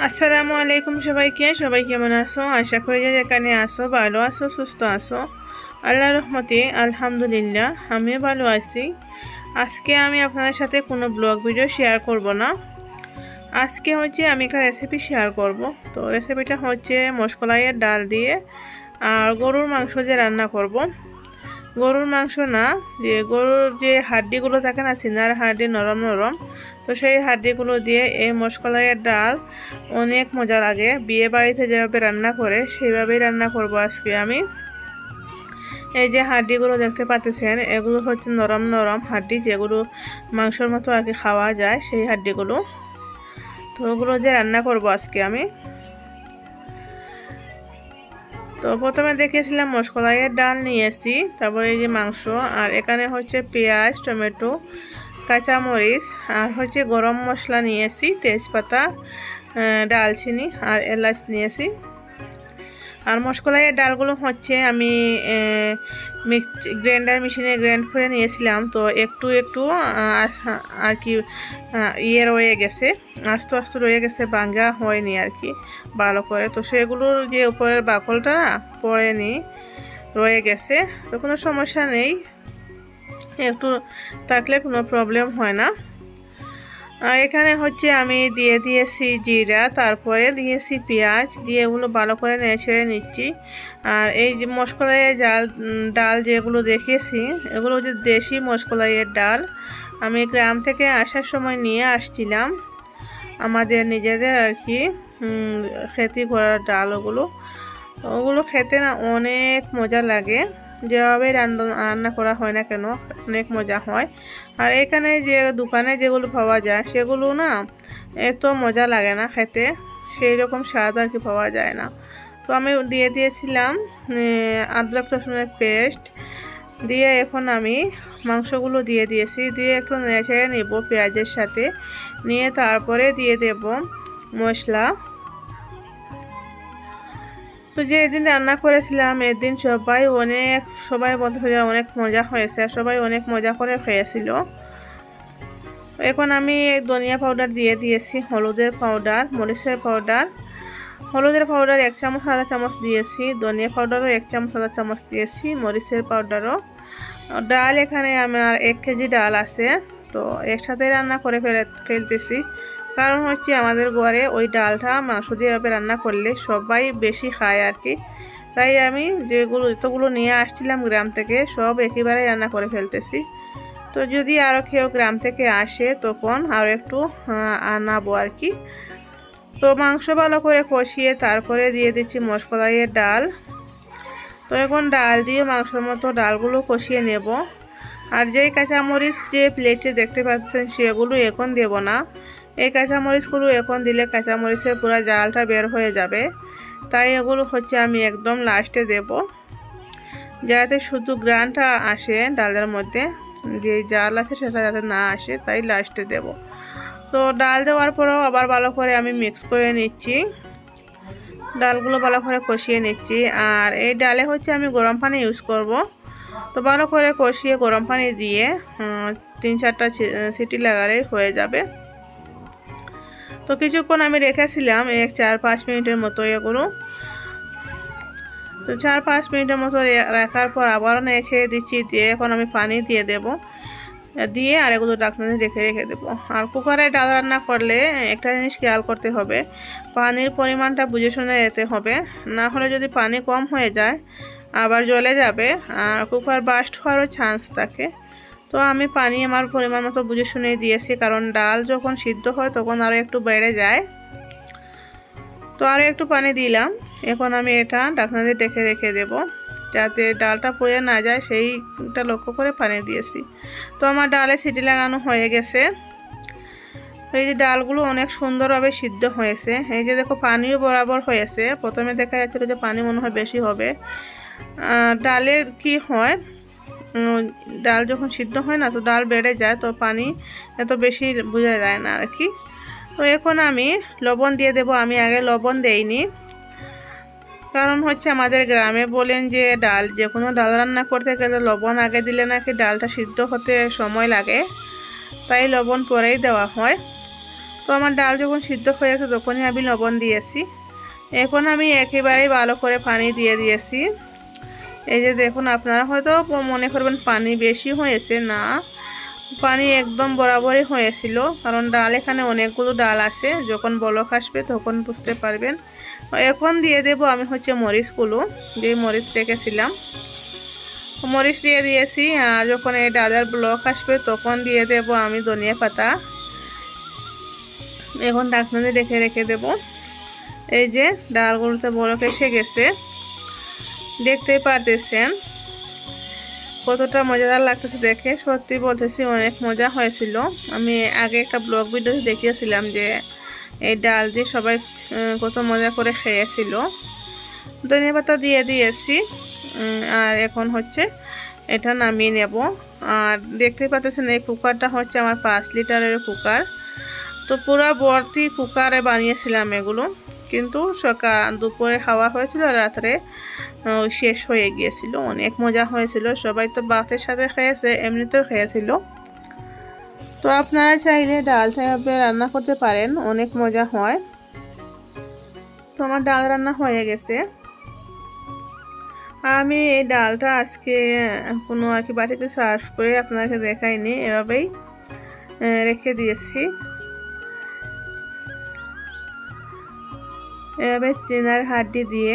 আসসালামু আলাইকুম সবাই কেমন আছো? আশা করি যে যেখানে আছো ভালো আছো, সুস্থ আছো। আল্লাহর রহমতে আলহামদুলিল্লাহ আমিও ভালো আছি। আজকে আমি আপনাদের সাথে কোনো ব্লগ ভিডিও শেয়ার করব না। আজকে হচ্ছে আমি একটা রেসিপি শেয়ার করব। তো রেসিপিটা হচ্ছে মশকলাইয়ের ডাল দিয়ে আর গরুর মাংস দিয়ে রান্না করব। গরুর মাংস না, যে গরুর যে হাড্ডিগুলো থাকে না, সিনার হাড্ডি নরম নরম, তো সেই হাড্ডিগুলো দিয়ে এই মশকলাইয়ের ডাল অনেক মজা লাগে। বিয়ে বাড়িতে যেভাবে রান্না করে সেইভাবেই রান্না করব আজকে আমি। এই যে হাড্ডিগুলো দেখতে পাচ্ছেন, এগুলো হচ্ছে নরম নরম হাড্ডি, যেগুলো মাংসের মতো আর কি খাওয়া যায়, সেই হাড্ডিগুলো। তো ওগুলো দিয়ে রান্না করব আজকে আমি। তো প্রথমে দেখিয়েছিলাম মশকলাইয়ের ডাল নিয়েছি, তারপরে এই যে মাংস, আর এখানে হচ্ছে পেঁয়াজ, টমেটো, কাঁচামরিচ, আর হচ্ছে গরম মশলা নিয়েছি, তেজপাতা, ডালচিনি আর এলাচ নিয়েছি। আর মশকলাইয়ের ডালগুলো হচ্ছে আমি গ্রাইন্ডার মেশিনে গ্রাইন্ড করে নিয়েছিলাম। তো একটু একটু আর কি রয়ে গেছে, আস্তে আস্তে রয়ে গেছে, ভাঙা হয়নি আর কি ভালো করে। তো সেগুলোর যে উপরের বাকলটা পড়েনি, রয়ে গেছে। তো কোনো সমস্যা নেই, একটু থাকলে কোনো প্রবলেম হয় না। আর এখানে হচ্ছে আমি দিয়ে দিয়েছি জিরা, তারপরে দিয়েছি পেঁয়াজ, দিয়ে এগুলো ভালো করে নেড়ে নিচ্ছি। আর এই যে মশকলাইয়ের ডাল যেগুলো দেখিয়েছি, এগুলো হচ্ছে দেশি মশকলাইয়ের ডাল। আমি গ্রাম থেকে আসার সময় নিয়ে আসছিলাম, আমাদের নিজেদের আর কি খেতি করার ডাল। ওগুলো খেতে না অনেক মজা লাগে, যেভাবে রান্না করা হয় না কেন অনেক মজা হয়। আর এখানে যে দোকানে যেগুলো পাওয়া যায় সেগুলো না এত মজা লাগে না খেতে, সেই রকম স্বাদ আর কি পাওয়া যায় না। তো আমি দিয়ে দিয়েছিলাম আদরক রসুনের পেস্ট, দিয়ে এখন আমি মাংসগুলো দিয়ে দিয়েছি, দিয়ে একটু নেড়ে নেব পেঁয়াজের সাথে, নিয়ে তারপরে দিয়ে দেব মশলা। তো যেদিন রান্না করেছিলাম এদিন সবাই বলতে অনেক মজা হয়েছে, আর সবাই অনেক মজা করে খেয়েছিল। এখন আমি ধনিয়া পাউডার দিয়ে দিয়েছি, হলুদের পাউডার, মরিচের পাউডার। হলুদের পাউডার 1 চামচ আধা চামচ দিয়েছি, ধনিয়া পাউডারও 1 চামচ আধা চামচ দিয়েছি, মরিচের পাউডারও। ডাল এখানে আমার 1 কেজি ডাল আছে, তো একসাথে রান্না করে ফেলতেছি। কারণ হচ্ছে আমাদের ঘরে ওই ডালটা মাংস দিয়ে রান্না করলে সবাই বেশি খায় আর কি। তাই আমি যতগুলো নিয়ে আসছিলাম গ্রাম থেকে সব একেবারে রান্না করে ফেলতেছি। তো যদি আরও কেউ গ্রাম থেকে আসে তখন আরও একটু আনাবো আর কি। তো মাংস ভালো করে কষিয়ে তারপরে দিয়ে দিচ্ছি মশকলাইয়ের ডাল। তো এখন ডাল দিয়ে মাংসের মতো ডালগুলো কষিয়ে নেব। আর যেই কাঁচামরিচ যে প্লেটে দেখতে পাচ্ছেন সেগুলো এখন দেব না, এই কাঁচামরিচগুলো এখন দিলে কাঁচামরিচের পুরো জালটা বের হয়ে যাবে। তাই এগুলো হচ্ছে আমি একদম লাস্টে দেব, যাতে শুধু গ্রানটা আসে ডালের মধ্যে, যে জাল আছে সেটা যাতে না আসে, তাই লাস্টে দেব। তো ডাল দেওয়ার পরেও আবার ভালো করে আমি মিক্স করে নিচ্ছি, ডালগুলো ভালো করে কষিয়ে নিচ্ছি। আর এই ডালে হচ্ছে আমি গরম পানি ইউজ করব। তো ভালো করে কষিয়ে গরম পানি দিয়ে 3-4টা সিটি লাগালেই হয়ে যাবে। তো কিছুক্ষণ আমি রেখেছিলাম 4-5 মিনিটের মতো এগুলো। তো 4-5 মিনিটের মতো রাখার পর আবারও ছেড়ে দিচ্ছি, দিয়ে এখন আমি পানি দিয়ে দেব, দিয়ে আর এগুলো ঢাকনা রেখে দেবো। আর কুকারে ডাল রান্না করলে একটা জিনিস খেয়াল করতে হবে, পানির পরিমাণটা বুঝে শুনে যেতে হবে, না হলে যদি পানি কম হয়ে যায় আবার জ্বলে যাবে আর কুকার বাস্ট হওয়ারও চান্স থাকে। তো আমি পানি আমার পরিমাণ মতো বুঝে শুনে দিয়েছি, কারণ ডাল যখন সিদ্ধ হয় তখন আরও একটু বেড়ে যায়। তো আরও একটু পানি দিলাম, এখন আমি এটা ঢাকনা দিয়ে রেখে দেব, যাতে ডালটা পুড়ে না যায় সেইটা লক্ষ্য করে পানি দিয়েছি। তো আমার ডালে সিটি লাগানো হয়ে গেছে। এই যে ডালগুলো অনেক সুন্দরভাবে সিদ্ধ হয়েছে, এই যে দেখো পানিও বরাবর হয়েছে। প্রথমে দেখা যাচ্ছিল যে পানি মনে হয় বেশি হবে। ডালের কি হয়, ডাল যখন সিদ্ধ হয় না তো ডাল বেড়ে যায়, তো পানি এত বেশি বোঝা যায় না আর কি। তো এখন আমি লবণ দিয়ে দেব, আমি আগে লবণ দেইনি, কারণ হচ্ছে আমাদের গ্রামে বলেন যে যে কোনো ডাল রান্না করতে গেলে লবণ আগে দিলে নাকি ডালটা সিদ্ধ হতে সময় লাগে, তাই লবণ পরেই দেওয়া হয়। তো আমার ডাল যখন সিদ্ধ হয়ে গেছে তখনই আমি লবণ দিয়েছি। এখন আমি একেবারেই ভালো করে পানি দিয়ে দিয়েছি। এই যে দেখুন, আপনারা হয়তো মনে করবেন পানি বেশি হয়েছে, না, পানি একদম বরাবরই হয়েছিল, কারণ ডাল এখানে অনেকগুলো ডাল আছে। যখন বলক আসবে তখন বুঝতে পারবেন। এখন দিয়ে দেব আমি হচ্ছে মরিচগুলো, যে মরিচ রেখেছিলাম, মরিচ দিয়ে দিয়েছি। আর যখন এই ডালের ব্লক আসবে তখন দিয়ে দেব আমি ধনিয়া পাতা। এখন ঢাকনা দিয়ে রেখে দেব। এই যে ডালগুলোতে বলক এসে গেছে, দেখতেই পারতেছেন কতটা মজাদার লাগতেছে দেখে। সত্যি বলতেছি অনেক মজা হয়েছিল। আমি আগে একটা ব্লগ ভিডিও দেখিয়েছিলাম যে এই ডাল দিয়ে সবাই কত মজা করে খেয়েছিল। ধনিয়া পাতা দিয়ে দিয়েছি। আর এখন হচ্ছে এটা নামিয়ে নেব। আর দেখতেই পাচ্ছেন এই কুকারটা হচ্ছে আমার 5 লিটারের কুকার। তো পুরো ভর্তি কুকারে বানিয়েছিলাম এগুলো, কিন্তু দুপুরে খাওয়া হয়েছিল, রাত্রে শেষ হয়ে গিয়েছিল। অনেক মজা হয়েছিল, সবাই তো ভাতের সাথে খেয়েছে, এমনিতেও খেয়েছিল। তো আপনারা চাইলে ডালটা এভাবে রান্না করতে পারেন, অনেক মজা হয়। তো আমার ডাল রান্না হয়ে গেছে। আমি এই ডালটা আজকে কোনো আর কি বাটিতে সার্ভ করে আপনাকে দেখাইনি, এভাবেই রেখে দিয়েছি। এভাবে চিনার হাড্ডি দিয়ে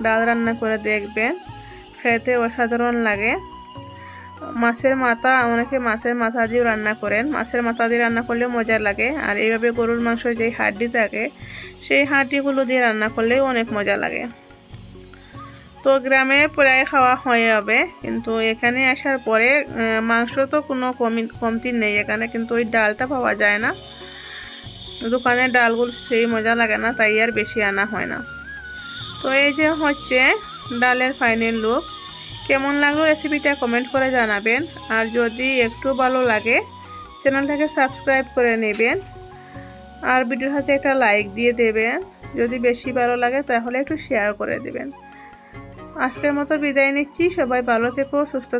ডাল রান্না করে দেখবেন, খেতে অসাধারণ লাগে। মাছের মাথা, অনেকে মাছের মাথা দিয়েও রান্না করেন, মাছের মাথা দিয়ে রান্না করলে মজা লাগে। আর এইভাবে গরুর মাংস যেই হাড্ডি থাকে সেই হাড্ডিগুলো দিয়ে রান্না করলেও অনেক মজা লাগে। তো গ্রামে প্রায় খাওয়া হয়ে যাবে, কিন্তু এখানে আসার পরে মাংস তো কোনো কমতি নেই এখানে, কিন্তু ওই ডালটা পাওয়া যায় না। দোকানের ডালগুলো সেই মজা লাগে না, তাই আর বেশি আনা হয় না। তো এই যে হচ্ছে ডালের ফাইনাল লুক। কেমন লাগলো রেসিপিটা কমেন্ট করে জানাবেন। আর যদি একটু ভালো লাগে চ্যানেলটাকে সাবস্ক্রাইব করে নেবেন, আর ভিডিওর হাতে একটা লাইক দিয়ে দেবেন। যদি বেশি ভালো লাগে তাহলে একটু শেয়ার করে দেবেন। আজকের মতো বিদায় নিচ্ছি। সবাই ভালো থেকো, সুস্থ